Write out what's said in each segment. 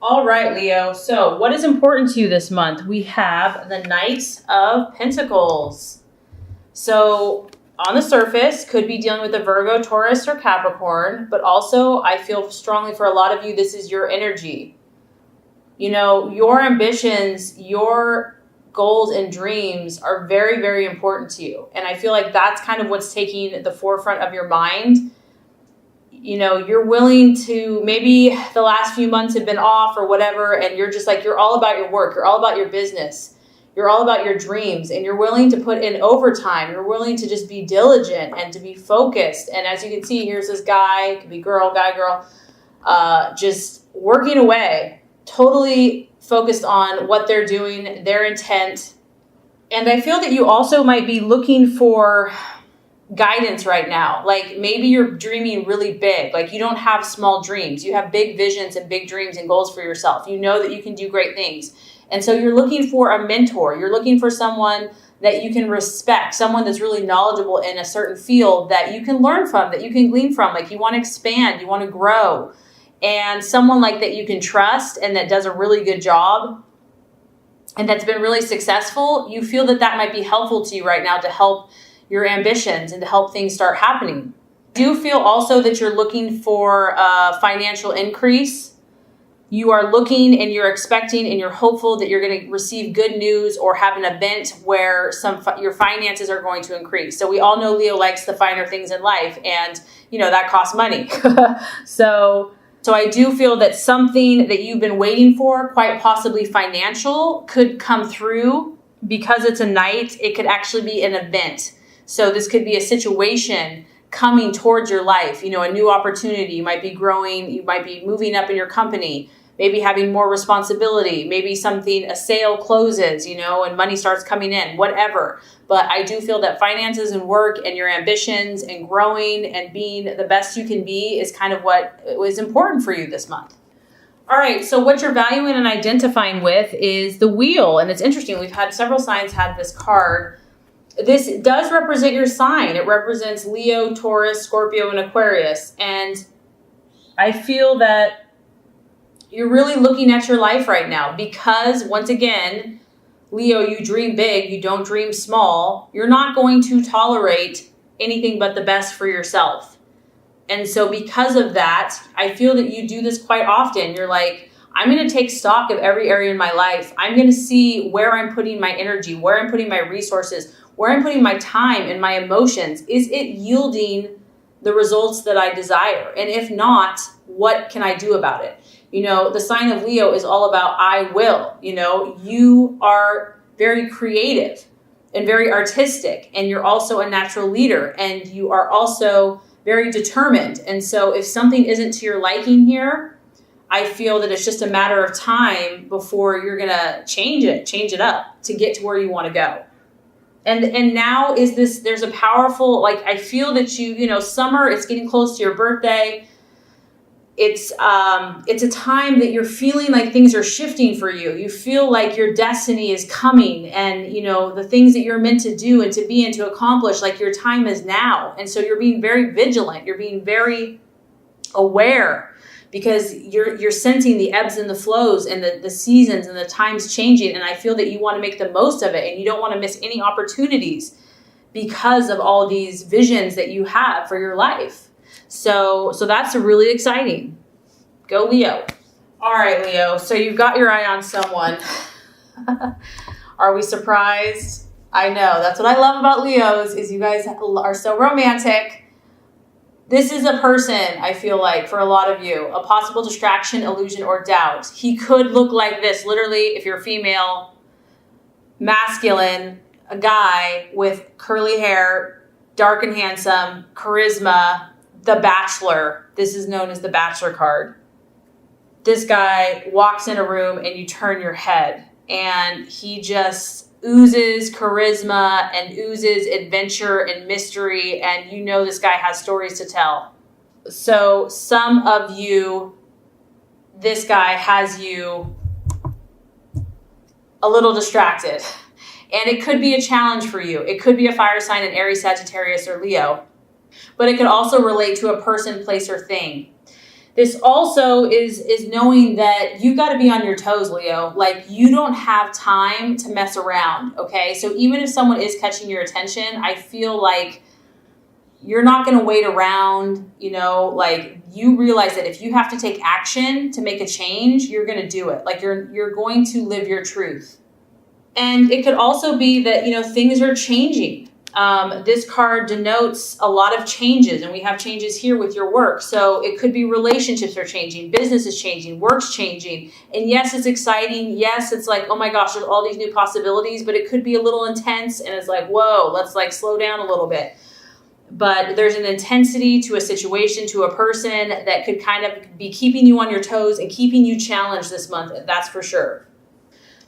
All right, Leo. So, what is important to you this month? We have the Knight of Pentacles. So, on the surface, could be dealing with a Virgo, Taurus, or Capricorn, but also I feel strongly for a lot of you, this is your energy. You know, your ambitions, your goals and dreams are very, very important to you. And I feel like that's kind of what's taking the forefront of your mind. You know, you're willing to, maybe the last few months have been off or whatever, and you're just like, you're all about your work, you're all about your business, you're all about your dreams, and you're willing to put in overtime, you're willing to just be diligent and to be focused. And as you can see, here's this guy, could be girl, guy, girl, just working away, totally focused on what they're doing, their intent. And I feel that you also might be looking for guidance right now. Like maybe you're dreaming really big. Like you don't have small dreams. You have big visions and big dreams and goals for yourself. You know that you can do great things. And so you're looking for a mentor. You're looking for someone that you can respect, someone that's really knowledgeable in a certain field that you can learn from, that you can glean from. Like you want to expand, you want to grow. And someone like that you can trust and that does a really good job and that's been really successful. You feel that that might be helpful to you right now to help your ambitions and to help things start happening. Do you feel also that you're looking for a financial increase? You are looking and you're expecting and you're hopeful that you're going to receive good news or have an event where your finances are going to increase. So we all know Leo likes the finer things in life, and you know that costs money. So I do feel that something that you've been waiting for, quite possibly financial, could come through. Because it's a knight, it could actually be an event. So this could be a situation coming towards your life, you know, a new opportunity. You might be growing, you might be moving up in your company, maybe having more responsibility, maybe a sale closes, you know, and money starts coming in, whatever. But I do feel that finances and work and your ambitions and growing and being the best you can be is kind of what was important for you this month. All right, so what you're valuing and identifying with is the wheel. And it's interesting, we've had several signs have this card. This does represent your sign. It represents Leo, Taurus, Scorpio, and Aquarius. And I feel that you're really looking at your life right now because, once again, Leo, you dream big, you don't dream small. You're not going to tolerate anything but the best for yourself. And so because of that, I feel that you do this quite often. You're like, I'm going to take stock of every area in my life. I'm going to see where I'm putting my energy, where I'm putting my resources, where I'm putting my time and my emotions. Is it yielding the results that I desire? And if not, what can I do about it? You know, the sign of Leo is all about I will. You know, you are very creative and very artistic, and you're also a natural leader, and you are also very determined. And so if something isn't to your liking here, I feel that it's just a matter of time before you're going to change it up to get to where you want to go. And now there's a powerful, like, I feel that you know, summer, it's getting close to your birthday. It's a time that you're feeling like things are shifting for you. You feel like your destiny is coming, and, you know, the things that you're meant to do and to be and to accomplish, like your time is now. And so you're being very vigilant. You're being very aware because you're sensing the ebbs and the flows and the seasons and the times changing. And I feel that you want to make the most of it, and you don't want to miss any opportunities because of all these visions that you have for your life. So that's really exciting. Go Leo. All right, Leo. So you've got your eye on someone. Are we surprised? I know. That's what I love about Leos is you guys are so romantic. This is a person, I feel like, for a lot of you, a possible distraction, illusion, or doubt. He could look like this. Literally, if you're female, masculine, a guy with curly hair, dark and handsome, charisma, the Bachelor. This is known as the Bachelor card. This guy walks in a room and you turn your head, and he just oozes charisma and oozes adventure and mystery, and you know this guy has stories to tell. So some of you, this guy has you a little distracted, and it could be a challenge for you. It could be a fire sign in Aries, Sagittarius, or Leo, but it could also relate to a person, place, or thing. This also is knowing that you've got to be on your toes, Leo. Like, you don't have time to mess around, okay? So even if someone is catching your attention, I feel like you're not going to wait around, like, you realize that if you have to take action to make a change, you're going to do it. Like, you're going to live your truth. And it could also be that, things are changing. This card denotes a lot of changes, and we have changes here with your work. So it could be relationships are changing, business is changing, work's changing. And yes, it's exciting. Yes, it's like, oh my gosh, there's all these new possibilities, but it could be a little intense, and it's like, whoa, let's like slow down a little bit. But there's an intensity to a situation, to a person that could kind of be keeping you on your toes and keeping you challenged this month. That's for sure.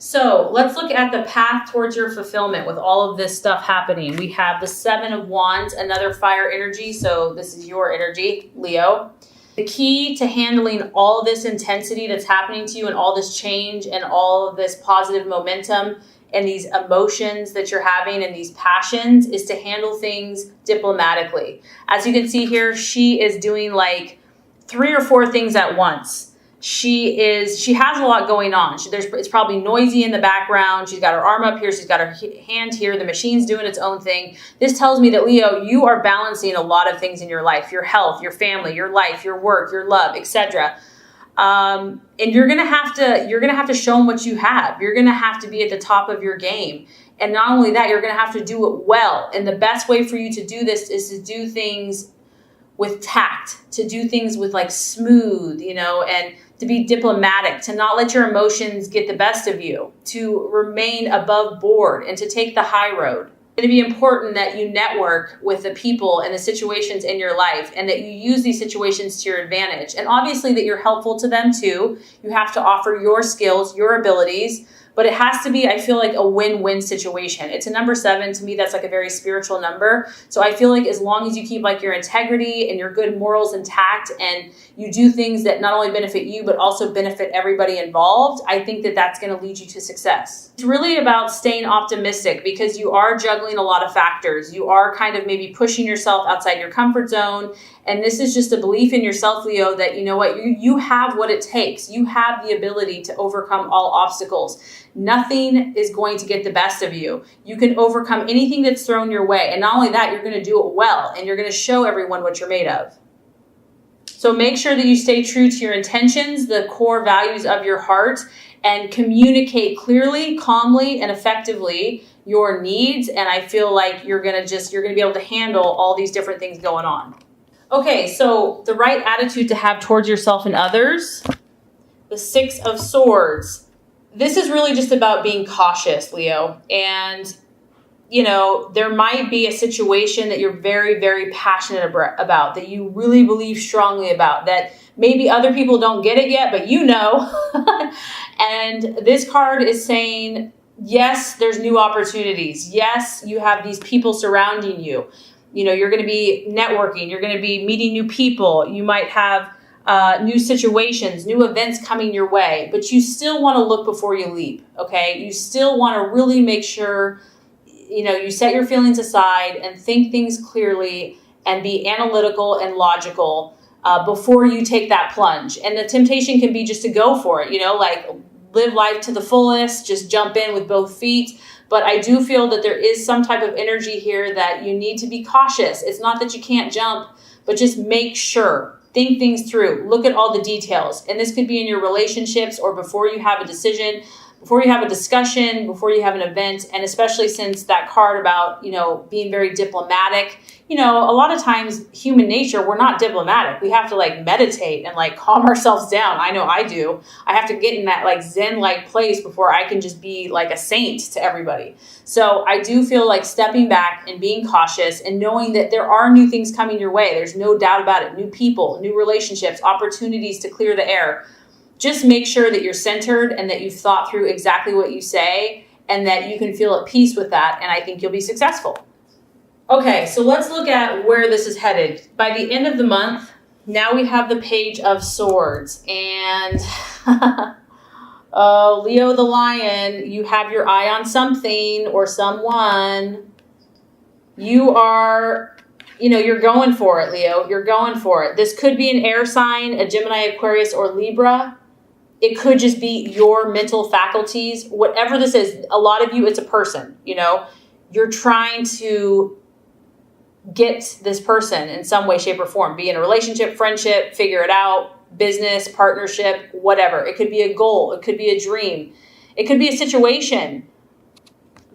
So let's look at the path towards your fulfillment with all of this stuff happening. We have the 7 of Wands, another fire energy. So this is your energy, Leo. The key to handling all this intensity that's happening to you and all this change and all of this positive momentum and these emotions that you're having and these passions is to handle things diplomatically. As you can see here, she is doing like 3 or 4 things at once. She has a lot going on. It's probably noisy in the background. She's got her arm up here. She's got her hand here. The machine's doing its own thing. This tells me that, Leo, you are balancing a lot of things in your life, your health, your family, your life, your work, your love, etc. And you're gonna have to show them what you have. You're gonna have to be at the top of your game. And not only that, you're gonna have to do it well. And the best way for you to do this is to do things with tact, to do things with like smooth, and to be diplomatic, to not let your emotions get the best of you, to remain above board and to take the high road. It's going to be important that you network with the people and the situations in your life and that you use these situations to your advantage. And obviously that you're helpful to them too. You have to offer your skills, your abilities, but it has to be, I feel like, a win-win situation. It's a number 7. To me, that's like a very spiritual number. So I feel like as long as you keep like your integrity and your good morals intact and you do things that not only benefit you, but also benefit everybody involved, I think that that's going to lead you to success. It's really about staying optimistic because you are juggling a lot of factors. You are kind of maybe pushing yourself outside your comfort zone. And this is just a belief in yourself, Leo, that you know what, you have what it takes. You have the ability to overcome all obstacles. Nothing is going to get the best of you. You can overcome anything that's thrown your way. And not only that, you're going to do it well. And you're going to show everyone what you're made of. So make sure that you stay true to your intentions, the core values of your heart, and communicate clearly, calmly, and effectively your needs. And I feel like you're going to be able to handle all these different things going on. Okay, so the right attitude to have towards yourself and others, the 6 of Swords. This is really just about being cautious, Leo. And, there might be a situation that you're very, very passionate about, that you really believe strongly about, that maybe other people don't get it yet, but you know. And this card is saying, yes, there's new opportunities. Yes, you have these people surrounding you. You're going to be networking. You're going to be meeting new people. You might have new situations, new events coming your way, but you still want to look before you leap, okay? You still want to really make sure, you set your feelings aside and think things clearly and be analytical and logical before you take that plunge. And the temptation can be just to go for it, like live life to the fullest, just jump in with both feet. But I do feel that there is some type of energy here that you need to be cautious. It's not that you can't jump, but just make sure. Think things through. Look at all the details. And this could be in your relationships or before you have a decision, before you have a discussion, before you have an event. And especially since that card about, being very diplomatic, a lot of times human nature, we're not diplomatic. We have to like meditate and like calm ourselves down. I know I do. I have to get in that like Zen-like place before I can just be like a saint to everybody. So I do feel like stepping back and being cautious and knowing that there are new things coming your way. There's no doubt about it. New people, new relationships, opportunities to clear the air. Just make sure that you're centered and that you've thought through exactly what you say and that you can feel at peace with that. And I think you'll be successful. Okay, so let's look at where this is headed. By the end of the month, now we have the Page of Swords. And Leo the Lion, you have your eye on something or someone. You are you're going for it, Leo. You're going for it. This could be an air sign, a Gemini, Aquarius, or Libra. It could just be your mental faculties. Whatever this is, a lot of you, it's a person, You're trying to get this person in some way, shape, or form. Be in a relationship, friendship, figure it out, business, partnership, whatever. It could be a goal. It could be a dream. It could be a situation.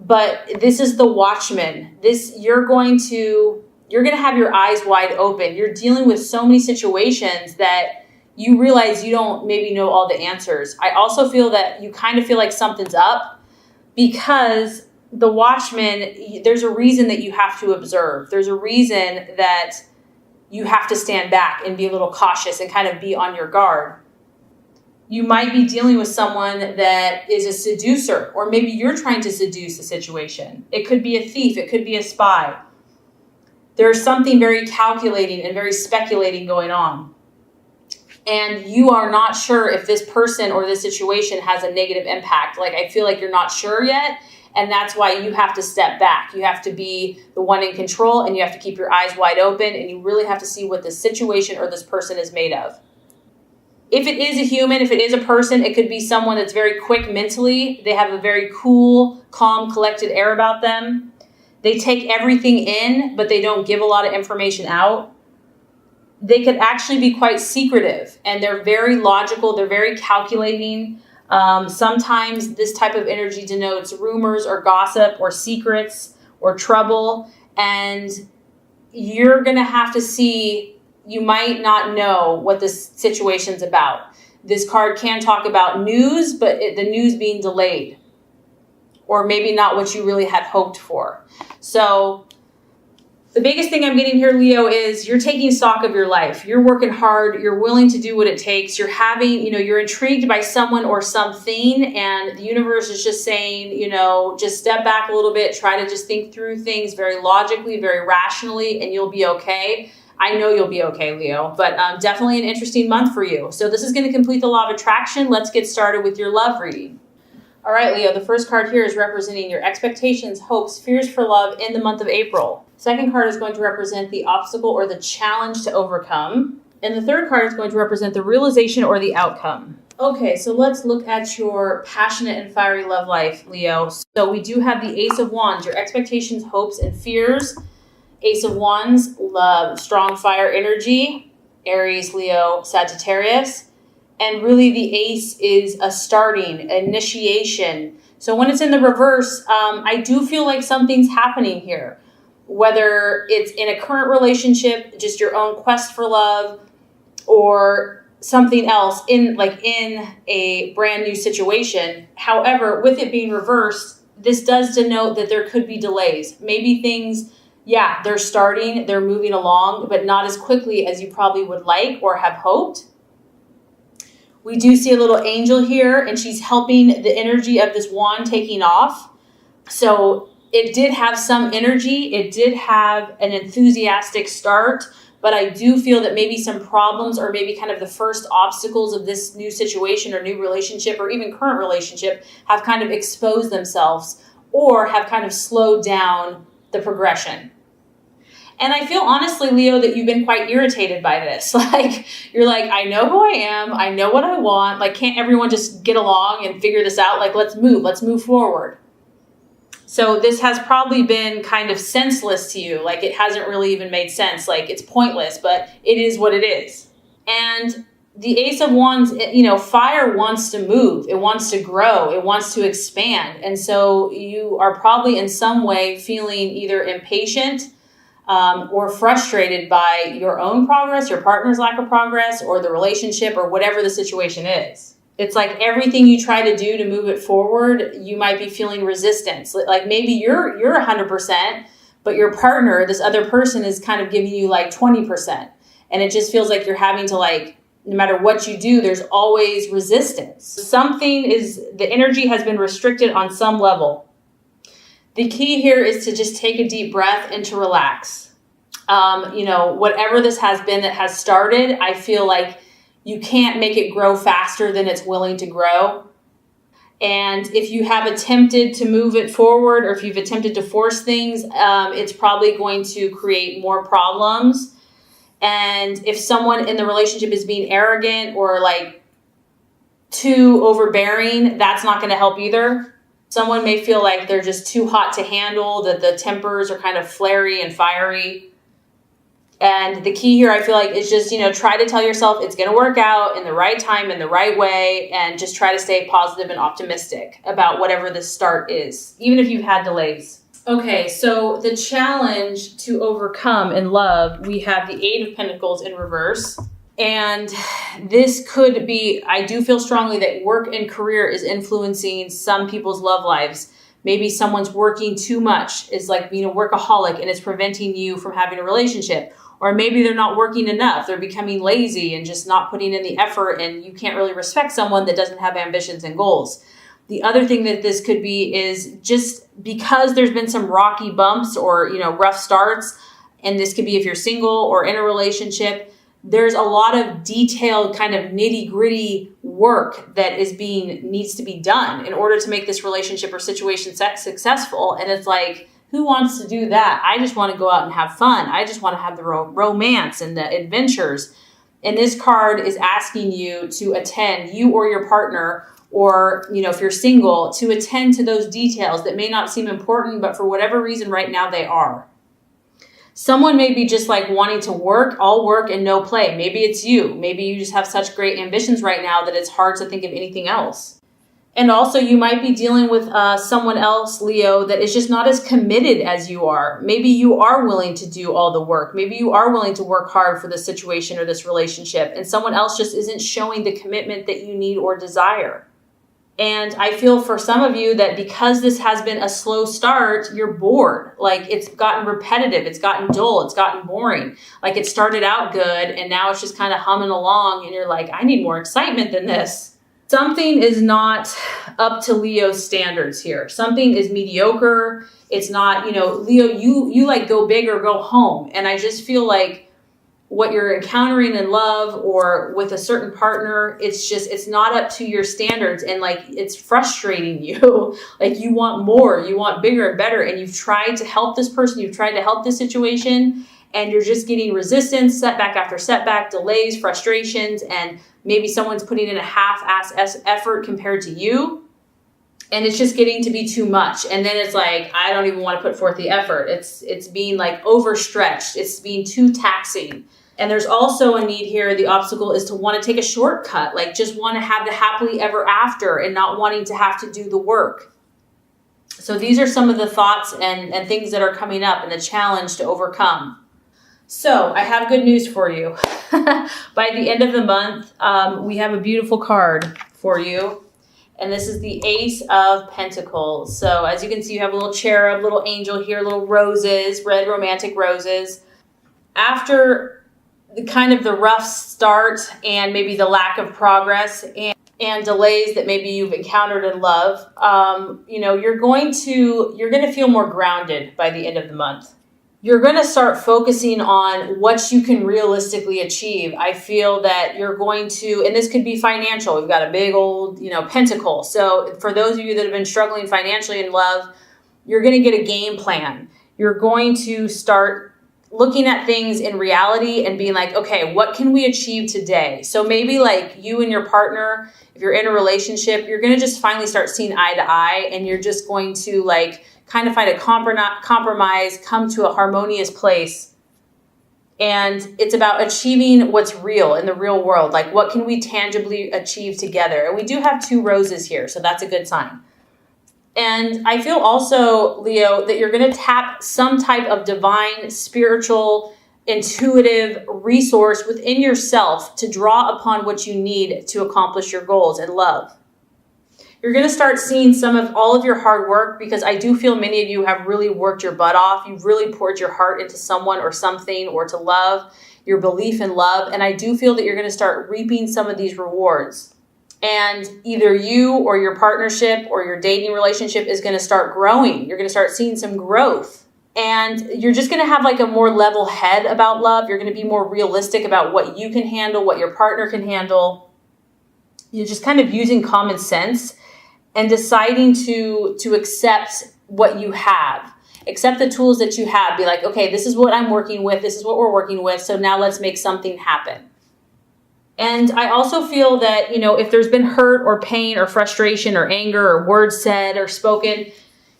But this is the Watchman. You're going to have your eyes wide open. You're dealing with so many situations that you realize you don't maybe know all the answers. I also feel that you kind of feel like something's up because the Watchman, there's a reason that you have to observe. There's a reason that you have to stand back and be a little cautious and kind of be on your guard. You might be dealing with someone that is a seducer, or maybe you're trying to seduce a situation. It could be a thief. It could be a spy. There's something very calculating and very speculating going on. And you are not sure if this person or this situation has a negative impact. Like, I feel like you're not sure yet. And that's why you have to step back. You have to be the one in control, and you have to keep your eyes wide open, and you really have to see what this situation or this person is made of. If it is a human, if it is a person, it could be someone that's very quick mentally. They have a very cool, calm, collected air about them. They take everything in, but they don't give a lot of information out. They could actually be quite secretive, and they're very logical. They're very calculating. Sometimes this type of energy denotes rumors or gossip or secrets or trouble. And you're going to have to see, you might not know what this situation's about. This card can talk about news, but the news being delayed, or maybe not what you really had hoped for. So the biggest thing I'm getting here, Leo, is you're taking stock of your life. You're working hard. You're willing to do what it takes. You're having, you're intrigued by someone or something, and the universe is just saying, just step back a little bit, try to just think through things very logically, very rationally, and you'll be okay. I know you'll be okay, Leo, but definitely an interesting month for you. So this is going to complete the law of attraction. Let's get started with your love reading. All right, Leo, the first card here is representing your expectations, hopes, fears for love in the month of April. Second card is going to represent the obstacle or the challenge to overcome. And the third card is going to represent the realization or the outcome. Okay, so let's look at your passionate and fiery love life, Leo. So we do have the Ace of Wands, your expectations, hopes, and fears. Ace of Wands, love, strong fire energy, Aries, Leo, Sagittarius. And really the ace is a starting, initiation. So when it's in the reverse, I do feel like something's happening here. Whether it's in a current relationship, just your own quest for love, or something else in a brand new situation. However, with it being reversed, this does denote that there could be delays. Maybe things, they're starting, they're moving along, but not as quickly as you probably would like or have hoped. We do see a little angel here, and she's helping the energy of this wand taking off. So it did have some energy. It did have an enthusiastic start, but I do feel that maybe some problems, or maybe kind of the first obstacles of this new situation or new relationship or even current relationship, have kind of exposed themselves or have kind of slowed down the progression. And I feel honestly, Leo, that you've been quite irritated by this. You're like, I know who I am. I know what I want. Can't everyone just get along and figure this out? Let's move forward. So this has probably been kind of senseless to you. It hasn't really even made sense. It's pointless, but it is what it is. And the Ace of Wands, fire wants to move. It wants to grow. It wants to expand. And so you are probably in some way feeling either impatient or frustrated by your own progress, your partner's lack of progress, or the relationship, or whatever the situation is. It's like everything you try to do to move it forward, you might be feeling resistance. Maybe you're 100%, but your partner, this other person, is kind of giving you 20%. And it just feels like you're having to no matter what you do, there's always resistance. The energy has been restricted on some level. The key here is to just take a deep breath and to relax. Whatever this has been that has started, I feel like you can't make it grow faster than it's willing to grow. And if you have attempted to move it forward, or if you've attempted to force things, it's probably going to create more problems. And if someone in the relationship is being arrogant or like too overbearing, that's not going to help either. Someone may feel like they're just too hot to handle, that the tempers are kind of flary and fiery. And the key here, I feel like, is just, try to tell yourself it's going to work out in the right time, in the right way, and just try to stay positive and optimistic about whatever the start is, even if you've had delays. Okay, so the challenge to overcome in love, we have the Eight of Pentacles in reverse. And this could be, I do feel strongly that work and career is influencing some people's love lives. Maybe someone's working too much, is like being a workaholic, and it's preventing you from having a relationship. Or maybe they're not working enough. They're becoming lazy and just not putting in the effort, and you can't really respect someone that doesn't have ambitions and goals. The other thing that this could be is just because there's been some rocky bumps or, rough starts, and this could be if you're single or in a relationship, there's a lot of detailed kind of nitty gritty work that needs to be done in order to make this relationship or situation successful. And it's like, who wants to do that? I just want to go out and have fun. I just want to have the romance and the adventures. And this card is asking you to attend, you or your partner, or, if you're single, to attend to those details that may not seem important, but for whatever reason right now they are. Someone may be just like wanting to work, all work and no play. Maybe it's you. Maybe you just have such great ambitions right now that it's hard to think of anything else. And also you might be dealing with someone else, Leo, that is just not as committed as you are. Maybe you are willing to do all the work. Maybe you are willing to work hard for this situation or this relationship, and someone else just isn't showing the commitment that you need or desire. And I feel for some of you that because this has been a slow start, you're bored. Like it's gotten repetitive, it's gotten dull, it's gotten boring. Like it started out good and now it's just kind of humming along and you're like, I need more excitement than this. Something is not up to Leo's standards here. Something is mediocre. It's not, Leo, you like go big or go home. And I just feel like what you're encountering in love or with a certain partner, it's not up to your standards, and like it's frustrating you. Like you want more, you want bigger and better, and you've tried to help this person, you've tried to help this situation, and you're just getting resistance, setback after setback, delays, frustrations, and maybe someone's putting in a half-ass effort compared to you, and it's just getting to be too much. And then it's like, I don't even want to put forth the effort. It's being like overstretched. It's being too taxing. And there's also a need here. The obstacle is to want to take a shortcut, like just want to have the happily ever after and not wanting to have to do the work. So these are some of the thoughts and things that are coming up and the challenge to overcome. So I have good news for you. By the end of the month, we have a beautiful card for you. And this is the Ace of Pentacles. So as you can see, you have a little cherub, little angel here, little roses, red romantic roses. After the rough start and maybe the lack of progress and delays that maybe you've encountered in love, you're going to feel more grounded by the end of the month. You're going to start focusing on what you can realistically achieve. I feel that you're going to, and this could be financial. We've got a big old, pentacle. So for those of you that have been struggling financially in love, you're going to get a game plan. You're going to start looking at things in reality and being like, okay, what can we achieve today? So maybe like you and your partner, if you're in a relationship, you're going to just finally start seeing eye to eye, and you're just going to like kind of find a compromise, come to a harmonious place. And it's about achieving what's real in the real world. Like what can we tangibly achieve together? And we do have 2 roses here, so that's a good sign. And I feel also, Leo, that you're going to tap some type of divine, spiritual, intuitive resource within yourself to draw upon what you need to accomplish your goals in love. You're going to start seeing some of all of your hard work, because I do feel many of you have really worked your butt off. You've really poured your heart into someone or something, or to love, your belief in love. And I do feel that you're going to start reaping some of these rewards. And either you or your partnership or your dating relationship is going to start growing. You're going to start seeing some growth. And you're just going to have like a more level head about love. You're going to be more realistic about what you can handle, what your partner can handle. You're just kind of using common sense. and deciding to accept what you have. Accept the tools that you have. Be like, okay, this is what I'm working with. This is what we're working with. So now let's make something happen. And I also feel that, if there's been hurt or pain or frustration or anger or words said or spoken,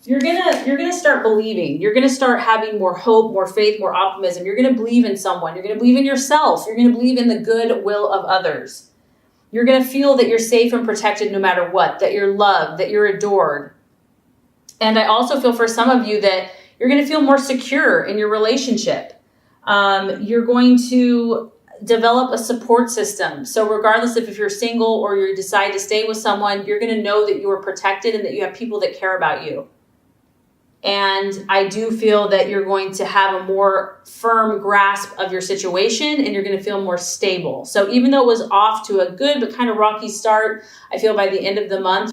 you're gonna start believing. You're gonna start having more hope, more faith, more optimism. You're gonna believe in someone. You're gonna believe in yourself. You're gonna believe in the good will of others. You're going to feel that you're safe and protected no matter what, that you're loved, that you're adored. And I also feel for some of you that you're going to feel more secure in your relationship. You're going to develop a support system. So regardless if you're single or you decide to stay with someone, you're going to know that you are protected and that you have people that care about you. And I do feel that you're going to have a more firm grasp of your situation and you're going to feel more stable. So even though it was off to a good but kind of rocky start, I feel by the end of the month,